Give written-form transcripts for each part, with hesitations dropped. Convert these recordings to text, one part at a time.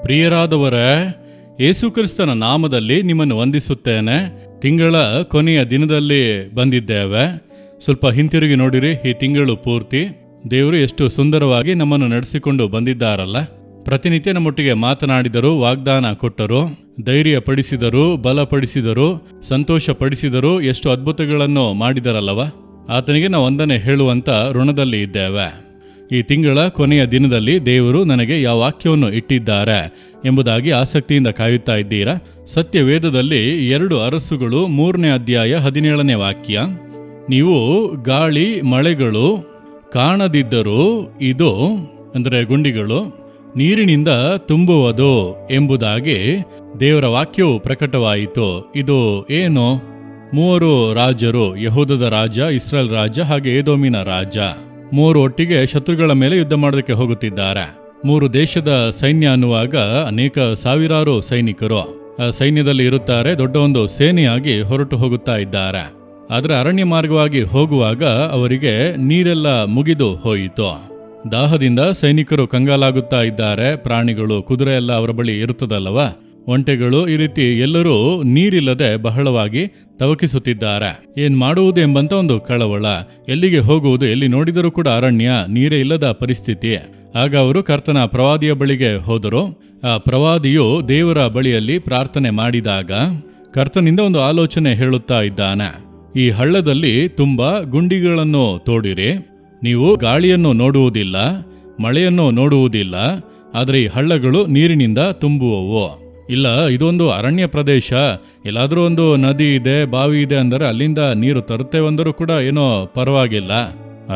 ಪ್ರಿಯರಾದವರೇ, ಯೇಸುಕ್ರಿಸ್ತನ ನಾಮದಲ್ಲಿ ನಿಮ್ಮನ್ನು ವಂದಿಸುತ್ತೇನೆ. ತಿಂಗಳ ಕೊನೆಯ ದಿನದಲ್ಲಿ ಬಂದಿದ್ದೇವೆ. ಸ್ವಲ್ಪ ಹಿಂತಿರುಗಿ ನೋಡಿರಿ. ಈ ತಿಂಗಳು ಪೂರ್ತಿ ದೇವರು ಎಷ್ಟು ಸುಂದರವಾಗಿ ನಮ್ಮನ್ನು ನಡೆಸಿಕೊಂಡು ಬಂದಿದ್ದಾರಲ್ಲ. ಪ್ರತಿನಿತ್ಯ ನಮ್ಮೊಟ್ಟಿಗೆ ಮಾತನಾಡಿದರು, ವಾಗ್ದಾನ ಕೊಟ್ಟರು, ಧೈರ್ಯ ಪಡಿಸಿದರು, ಬಲಪಡಿಸಿದರು, ಸಂತೋಷ ಪಡಿಸಿದರು. ಎಷ್ಟು ಅದ್ಭುತಗಳನ್ನು ಮಾಡಿದರಲ್ಲವ. ಆತನಿಗೆ ನಾವು ವಂದನೆ ಹೇಳುವಂತ ಋಣದಲ್ಲಿ ಇದ್ದೇವೆ. ಈ ತಿಂಗಳ ಕೊನೆಯ ದಿನದಲ್ಲಿ ದೇವರು ನನಗೆ ಯಾವ ವಾಕ್ಯವನ್ನು ಇಟ್ಟಿದ್ದಾರೆ ಎಂಬುದಾಗಿ ಆಸಕ್ತಿಯಿಂದ ಕಾಯುತ್ತಾ ಇದ್ದೀರಾ? ಸತ್ಯವೇದದಲ್ಲಿ 2 ಅರಸುಗಳು 3ನೇ ಅಧ್ಯಾಯ 17ನೇ ವಾಕ್ಯ. ನೀವು ಗಾಳಿ ಮಳೆಗಳು ಕಾಣದಿದ್ದರೂ ಇದು ಅಂದರೆ ಗುಂಡಿಗಳು ನೀರಿನಿಂದ ತುಂಬುವುದು ಎಂಬುದಾಗಿ ದೇವರ ವಾಕ್ಯವು ಪ್ರಕಟವಾಯಿತು. ಇದು ಏನು? 3 ರಾಜರು, ಯಹೂದದ ರಾಜ, ಇಸ್ರಾಯೇಲ್ ರಾಜ ಹಾಗೆ ಏದೋಮಿನ ರಾಜ, 3 ಒಟ್ಟಿಗೆ ಶತ್ರುಗಳ ಮೇಲೆ ಯುದ್ಧ ಮಾಡೋದಕ್ಕೆ ಹೋಗುತ್ತಿದ್ದಾರೆ. 3 ದೇಶದ ಸೈನ್ಯ ಅನ್ನುವಾಗ ಅನೇಕ ಸಾವಿರಾರು ಸೈನಿಕರು ಸೈನ್ಯದಲ್ಲಿ ಇರುತ್ತಾರೆ. ದೊಡ್ಡ ಒಂದು ಸೇನೆಯಾಗಿ ಹೊರಟು ಹೋಗುತ್ತಾ ಇದ್ದಾರೆ. ಆದರೆ ಅರಣ್ಯ ಮಾರ್ಗವಾಗಿ ಹೋಗುವಾಗ ಅವರಿಗೆ ನೀರೆಲ್ಲ ಮುಗಿದು ಹೋಯಿತು. ದಾಹದಿಂದ ಸೈನಿಕರು ಕಂಗಾಲಾಗುತ್ತಾ ಇದ್ದಾರೆ. ಪ್ರಾಣಿಗಳು, ಕುದುರೆ ಎಲ್ಲ ಅವರ ಬಳಿ ಇರುತ್ತದಲ್ಲವ, ಒಂಟೆಗಳು, ಈ ರೀತಿ ಎಲ್ಲರೂ ನೀರಿಲ್ಲದೆ ಬಹಳವಾಗಿ ತವಕಿಸುತ್ತಿದ್ದಾರೆ. ಏನ್ ಮಾಡುವುದು ಎಂಬಂತ ಒಂದು ಕಳವಳ. ಎಲ್ಲಿಗೆ ಹೋಗುವುದು? ಎಲ್ಲಿ ನೋಡಿದರೂ ಕೂಡ ಅರಣ್ಯ, ನೀರೇ ಇಲ್ಲದ ಪರಿಸ್ಥಿತಿ. ಆಗ ಅವರು ಕರ್ತನ ಪ್ರವಾದಿಯ ಬಳಿಗೆ ಹೋದರು. ಆ ಪ್ರವಾದಿಯು ದೇವರ ಬಳಿಯಲ್ಲಿ ಪ್ರಾರ್ಥನೆ ಮಾಡಿದಾಗ ಕರ್ತನಿಂದ ಒಂದು ಆಲೋಚನೆ ಹೇಳುತ್ತಾ ಇದ್ದಾನೆ. ಈ ಹಳ್ಳದಲ್ಲಿ ತುಂಬಾ ಗುಂಡಿಗಳನ್ನು ತೋಡಿರಿ. ನೀವು ಗಾಳಿಯನ್ನು ನೋಡುವುದಿಲ್ಲ, ಮಳೆಯನ್ನು ನೋಡುವುದಿಲ್ಲ, ಆದರೆ ಈ ಹಳ್ಳಗಳು ನೀರಿನಿಂದ ತುಂಬುವವು. ಇಲ್ಲ, ಇದೊಂದು ಅರಣ್ಯ ಪ್ರದೇಶ, ಎಲ್ಲಾದರೂ ಒಂದು ನದಿ ಇದೆ, ಬಾವಿ ಇದೆ ಅಂದರೆ ಅಲ್ಲಿಂದ ನೀರು ತರುತ್ತೇವೆಂದರೂ ಕೂಡ ಏನೋ ಪರವಾಗಿಲ್ಲ.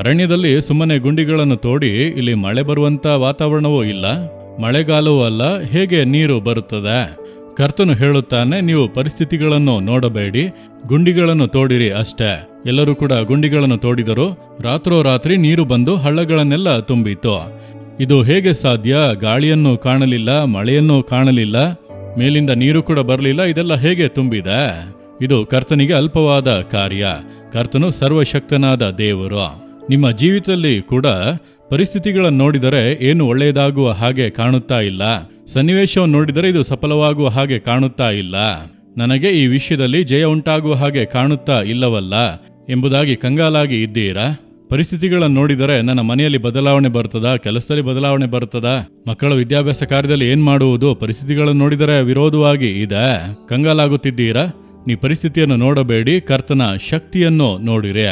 ಅರಣ್ಯದಲ್ಲಿ ಸುಮ್ಮನೆ ಗುಂಡಿಗಳನ್ನು ತೋಡಿ ಇಲ್ಲಿ ಮಳೆ ಬರುವಂತ ವಾತಾವರಣವೂ ಇಲ್ಲ, ಮಳೆಗಾಲವೂ ಅಲ್ಲ, ಹೇಗೆ ನೀರು ಬರುತ್ತದೆ? ಕರ್ತನು ಹೇಳುತ್ತಾನೆ, ನೀವು ಪರಿಸ್ಥಿತಿಗಳನ್ನು ನೋಡಬೇಡಿ, ಗುಂಡಿಗಳನ್ನು ತೋಡಿರಿ ಅಷ್ಟೇ. ಎಲ್ಲರೂ ಕೂಡ ಗುಂಡಿಗಳನ್ನು ತೋಡಿದರು. ರಾತ್ರೋರಾತ್ರಿ ನೀರು ಬಂದು ಹಳ್ಳಗಳನ್ನೆಲ್ಲ ತುಂಬಿತು. ಇದು ಹೇಗೆ ಸಾಧ್ಯ? ಗಾಳಿಯನ್ನು ಕಾಣಲಿಲ್ಲ, ಮಳೆಯನ್ನು ಕಾಣಲಿಲ್ಲ, ಮೇಲಿಂದ ನೀರು ಕೂಡ ಬರಲಿಲ್ಲ. ಇದೆಲ್ಲ ಹೇಗೆ ತುಂಬಿದೆ? ಇದು ಕರ್ತನಿಗೆ ಅಲ್ಪವಾದ ಕಾರ್ಯ. ಕರ್ತನು ಸರ್ವಶಕ್ತನಾದ ದೇವರು. ನಿಮ್ಮ ಜೀವಿತದಲ್ಲಿ ಕೂಡ ಪರಿಸ್ಥಿತಿಗಳನ್ನು ನೋಡಿದರೆ ಏನು ಒಳ್ಳೆಯದಾಗುವ ಹಾಗೆ ಕಾಣುತ್ತಾ ಇಲ್ಲ. ಸನ್ನಿವೇಶವನ್ನು ನೋಡಿದರೆ ಇದು ಸಫಲವಾಗುವ ಹಾಗೆ ಕಾಣುತ್ತಾ ಇಲ್ಲ. ನನಗೆ ಈ ವಿಷಯದಲ್ಲಿ ಜಯ ಉಂಟಾಗುವ ಹಾಗೆ ಕಾಣುತ್ತಾ ಇಲ್ಲವಲ್ಲ ಎಂಬುದಾಗಿ ಕಂಗಾಲಾಗಿ ಇದ್ದೀರಾ? ಪರಿಸ್ಥಿತಿಗಳನ್ನು ನೋಡಿದರೆ ನನ್ನ ಮನೆಯಲ್ಲಿ ಬದಲಾವಣೆ ಬರ್ತದಾ? ಕೆಲಸದಲ್ಲಿ ಬದಲಾವಣೆ ಬರ್ತದಾ? ಮಕ್ಕಳ ವಿದ್ಯಾಭ್ಯಾಸ ಕಾರ್ಯದಲ್ಲಿ ಏನ್ ಮಾಡುವುದು? ಪರಿಸ್ಥಿತಿಗಳನ್ನು ನೋಡಿದರೆ ವಿರೋಧವಾಗಿ ಇದೆ. ಕಂಗಾಲಾಗುತ್ತಿದ್ದೀರಾ? ನೀ ಪರಿಸ್ಥಿತಿಯನ್ನು ನೋಡಬೇಡಿ, ಕರ್ತನ ಶಕ್ತಿಯನ್ನು ನೋಡಿರಿ.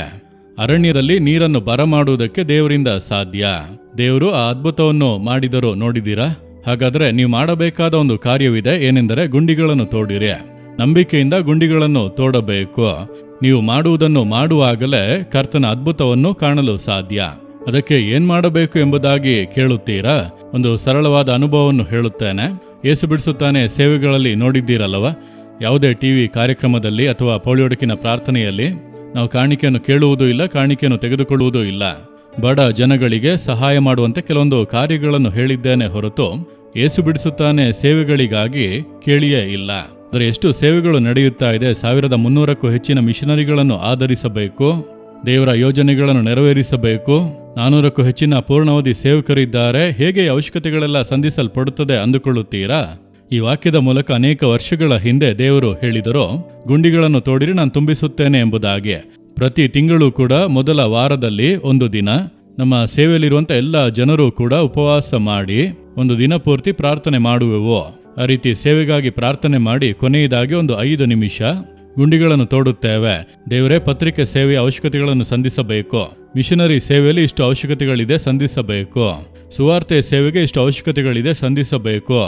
ಅರಣ್ಯದಲ್ಲಿ ನೀರನ್ನು ಬರಮಾಡುವುದಕ್ಕೆ ದೇವರಿಂದ ಸಾಧ್ಯ. ದೇವರು ಆ ಅದ್ಭುತವನ್ನು ಮಾಡಿದರು, ನೋಡಿದ್ದೀರಾ? ಹಾಗಾದ್ರೆ ನೀವು ಮಾಡಬೇಕಾದ ಒಂದು ಕಾರ್ಯವಿದೆ. ಏನೆಂದರೆ ಗುಂಡಿಗಳನ್ನು ತೋಡಿರಿ. ನಂಬಿಕೆಯಿಂದ ಗುಂಡಿಗಳನ್ನು ತೋಡಬೇಕು. ನೀವು ಮಾಡುವುದನ್ನು ಮಾಡುವಾಗಲೇ ಕರ್ತನ ಅದ್ಭುತವನ್ನು ಕಾಣಲು ಸಾಧ್ಯ. ಅದಕ್ಕೆ ಏನ್ ಮಾಡಬೇಕು ಎಂಬುದಾಗಿ ಕೇಳುತ್ತೀರಾ? ಒಂದು ಸರಳವಾದ ಅನುಭವವನ್ನು ಹೇಳುತ್ತೇನೆ. ಯೇಸು ಬಿಡಿಸುತ್ತಾನೆ ಸೇವೆಗಳಲ್ಲಿ ನೋಡಿದ್ದೀರಲ್ಲವ? ಯಾವುದೇ ಟಿವಿ ಕಾರ್ಯಕ್ರಮದಲ್ಲಿ ಅಥವಾ ಪೌಳಿಯೊಡಕಿನ ಪ್ರಾರ್ಥನೆಯಲ್ಲಿ ನಾವು ಕಾಣಿಕೆಯನ್ನು ಕೇಳುವುದೂ ಇಲ್ಲ, ಕಾಣಿಕೆಯನ್ನು ತೆಗೆದುಕೊಳ್ಳುವುದೂ ಇಲ್ಲ. ಬಡ ಜನಗಳಿಗೆ ಸಹಾಯ ಮಾಡುವಂತೆ ಕೆಲವೊಂದು ಕಾರ್ಯಗಳನ್ನು ಹೇಳಿದ್ದೇನೆ ಹೊರತು ಯೇಸು ಬಿಡಿಸುತ್ತಾನೆ ಸೇವೆಗಳಿಗಾಗಿ ಕೇಳಿಯೇ ಇಲ್ಲ. ಆದರೆ ಎಷ್ಟು ಸೇವೆಗಳು ನಡೆಯುತ್ತಾ ಇದೆ. 1300ಕ್ಕೂ ಹೆಚ್ಚಿನ ಮಿಷನರಿಗಳನ್ನು ಆಧರಿಸಬೇಕು, ದೇವರ ಯೋಜನೆಗಳನ್ನು ನೆರವೇರಿಸಬೇಕು. 400ಕ್ಕೂ ಹೆಚ್ಚಿನ ಪೂರ್ಣಾವಧಿ ಸೇವಕರಿದ್ದಾರೆ. ಹೇಗೆ ಅವಶ್ಯಕತೆಗಳೆಲ್ಲ ಸಂಧಿಸಲ್ಪಡುತ್ತದೆ ಅಂದುಕೊಳ್ಳುತ್ತೀರಾ? ಈ ವಾಕ್ಯದ ಮೂಲಕ ಅನೇಕ ವರ್ಷಗಳ ಹಿಂದೆ ದೇವರು ಹೇಳಿದರು, ಗುಂಡಿಗಳನ್ನು ತೋಡಿರಿ, ನಾನು ತುಂಬಿಸುತ್ತೇನೆ ಎಂಬುದಾಗಿ. ಪ್ರತಿ ತಿಂಗಳು ಕೂಡ ಮೊದಲ ವಾರದಲ್ಲಿ ಒಂದು ದಿನ ನಮ್ಮ ಸೇವೆಯಲ್ಲಿರುವಂಥ ಎಲ್ಲ ಜನರು ಕೂಡ ಉಪವಾಸ ಮಾಡಿ ಒಂದು ದಿನ ಪೂರ್ತಿ ಪ್ರಾರ್ಥನೆ ಮಾಡುವೆವು. ಆ ರೀತಿ ಸೇವೆಗಾಗಿ ಪ್ರಾರ್ಥನೆ ಮಾಡಿ ಕೊನೆಯದಾಗಿ ಒಂದು 5 ನಿಮಿಷ ಗುಂಡಿಗಳನ್ನು ತೋಡುತ್ತೇವೆ. ದೇವರೇ, ಪತ್ರಿಕೆ ಸೇವೆಯ ಅವಶ್ಯಕತೆಗಳನ್ನು ಸಂಧಿಸಬೇಕು, ಮಿಷನರಿ ಸೇವೆಯಲ್ಲಿ ಇಷ್ಟು ಅವಶ್ಯಕತೆಗಳಿದೆ ಸಂಧಿಸಬೇಕು, ಸುವಾರ್ತೆ ಸೇವೆಗೆ ಇಷ್ಟು ಅವಶ್ಯಕತೆಗಳಿದೆ ಸಂಧಿಸಬೇಕು.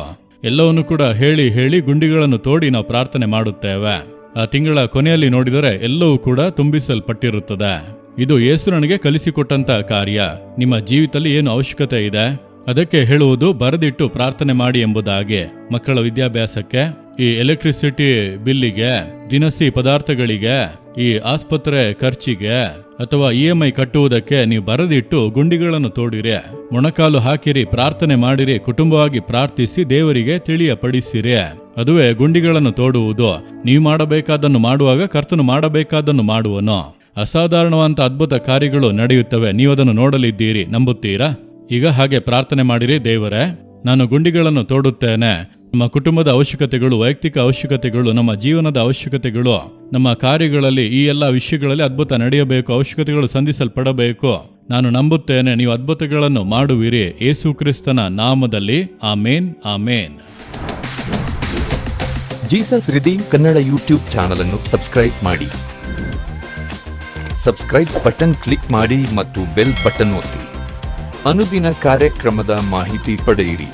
ಎಲ್ಲವನ್ನು ಕೂಡ ಹೇಳಿ ಗುಂಡಿಗಳನ್ನು ತೋಡಿ ನಾವು ಪ್ರಾರ್ಥನೆ ಮಾಡುತ್ತೇವೆ. ಆ ತಿಂಗಳ ಕೊನೆಯಲ್ಲಿ ನೋಡಿದರೆ ಎಲ್ಲವೂ ಕೂಡ ತುಂಬಿಸಲ್ಪಟ್ಟಿರುತ್ತದೆ. ಇದು ಯೇಸು ನನಗೆ ಕಲಿಸಿಕೊಟ್ಟಂತ ಕಾರ್ಯ. ನಿಮ್ಮ ಜೀವಿತದಲ್ಲಿ ಏನು ಅವಶ್ಯಕತೆ ಇದೆ ಅದಕ್ಕೆ ಹೇಳುವುದು, ಬರೆದಿಟ್ಟು ಪ್ರಾರ್ಥನೆ ಮಾಡಿ ಎಂಬುದಾಗಿ. ಮಕ್ಕಳ ವಿದ್ಯಾಭ್ಯಾಸಕ್ಕೆ, ಈ ಎಲೆಕ್ಟ್ರಿಸಿಟಿ ಬಿಲ್ಲಿಗೆ, ದಿನಸಿ ಪದಾರ್ಥಗಳಿಗೆ, ಈ ಆಸ್ಪತ್ರೆ ಖರ್ಚಿಗೆ ಅಥವಾ EMI ಕಟ್ಟುವುದಕ್ಕೆ ನೀವು ಬರೆದಿಟ್ಟು ಗುಂಡಿಗಳನ್ನು ತೋಡಿರಿ, ಮೊಣಕಾಲು ಹಾಕಿರಿ, ಪ್ರಾರ್ಥನೆ ಮಾಡಿರಿ, ಕುಟುಂಬವಾಗಿ ಪ್ರಾರ್ಥಿಸಿ ದೇವರಿಗೆ ತಿಳಿಯಪಡಿಸಿರಿ. ಅದುವೇ ಗುಂಡಿಗಳನ್ನು ತೋಡುವುದು. ನೀವು ಮಾಡಬೇಕಾದನ್ನು ಮಾಡುವಾಗ ಕರ್ತನು ಮಾಡಬೇಕಾದನ್ನು ಮಾಡುವನು. ಅಸಾಧಾರಣವಂತ ಅದ್ಭುತ ಕಾರ್ಯಗಳು ನಡೆಯುತ್ತವೆ. ನೀವು ಅದನ್ನು ನೋಡಲಿದ್ದೀರಿ, ನಂಬುತ್ತೀರಾ? ಈಗ ಹಾಗೆ ಪ್ರಾರ್ಥನೆ ಮಾಡಿರಿ, ದೇವರೇ ನಾನು ಗುಂಡಿಗಳನ್ನು ತೋಡುತ್ತೇನೆ. ನಮ್ಮ ಕುಟುಂಬದ ಅವಶ್ಯಕತೆಗಳು, ವೈಯಕ್ತಿಕ ಅವಶ್ಯಕತೆಗಳು, ನಮ್ಮ ಜೀವನದ ಅವಶ್ಯಕತೆಗಳು, ನಮ್ಮ ಕಾರ್ಯಗಳಲ್ಲಿ ಈ ಎಲ್ಲ ವಿಷಯಗಳಲ್ಲಿ ಅದ್ಭುತ ನಡೆಯಬೇಕು, ಅವಶ್ಯಕತೆಗಳು ಸಂಧಿಸಲ್ಪಡಬೇಕು. ನಾನು ನಂಬುತ್ತೇನೆ, ನೀವು ಅದ್ಭುತಗಳನ್ನು ಮಾಡುವಿರಿ. ಯೇಸು ಕ್ರಿಸ್ತನ ನಾಮದಲ್ಲಿ ಆಮೇನ್, ಆಮೇನ್. Jesus redeem Kannada YouTube channel ಅನ್ನು ಸಬ್ಸ್ಕ್ರೈಬ್ ಮಾಡಿ. ಸಬ್ಸ್ಕ್ರೈಬ್ ಬಟನ್ ಕ್ಲಿಕ್ ಮಾಡಿ ಮತ್ತು ಬೆಲ್ ಬಟನ್ ಒತ್ತಿ. ಅನುದಿನ ಕಾರ್ಯಕ್ರಮದ ಮಾಹಿತಿ ಪಡೆಯಿರಿ.